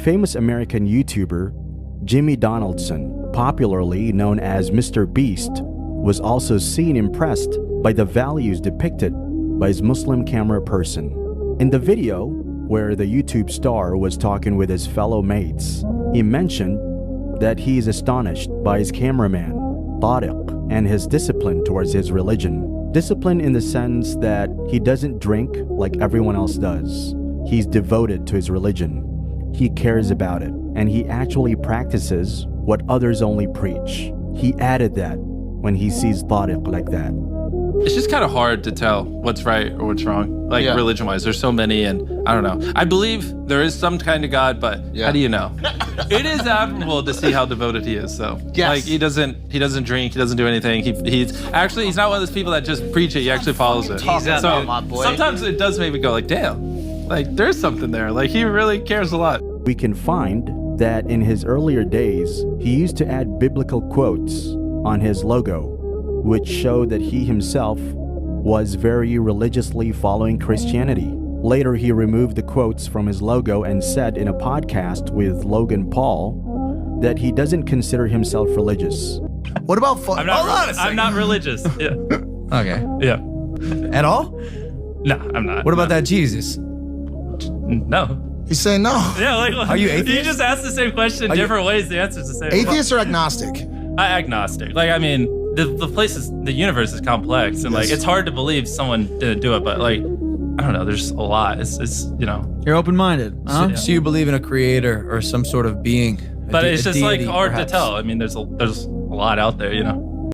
Famous American YouTuber Jimmy Donaldson, popularly known as Mr. Beast, was also seen impressed by the values depicted by his Muslim camera person. In the video, where the YouTube star was talking with his fellow mates, he mentioned that he is astonished by his cameraman, Tariq, and his discipline towards his religion. Discipline in the sense that he doesn't drink like everyone else does. He's devoted to his religion. He cares about it, and he actually practices what others only preach. He added that when he sees Tariq like that. It's just kind of hard to tell what's right or what's wrong, like religion-wise. There's so many, and I don't know. I believe there is some kind of God, but how do you know? It is admirable to see how devoted he is. So, like, he doesn't drink, he doesn't do anything. He's not one of those people that just preach it. He actually follows it. So sometimes it does make me go like, damn, like there's something there. Like he really cares a lot. We can find that in his earlier days, he used to add biblical quotes on his logo, which showed that he himself was very religiously following Christianity. Later, he removed the quotes from his logo and said in a podcast with Logan Paul that he doesn't consider himself religious. What about I'm not religious. Yeah. Okay. Yeah. At all? No, I'm not. What about that Jesus? No. He's saying no. Yeah, like Are you atheist? You just asked the same question different ways. The answer's the same. Atheist or agnostic? Agnostic. Like, I mean, the universe is complex, and like it's hard to believe someone didn't do it, but like I don't know, there's a lot. It's you know. You're open-minded. Huh? So you believe in a creator or some sort of being. But it's just like deity, hard perhaps. to tell. I mean, there's a lot out there, you know.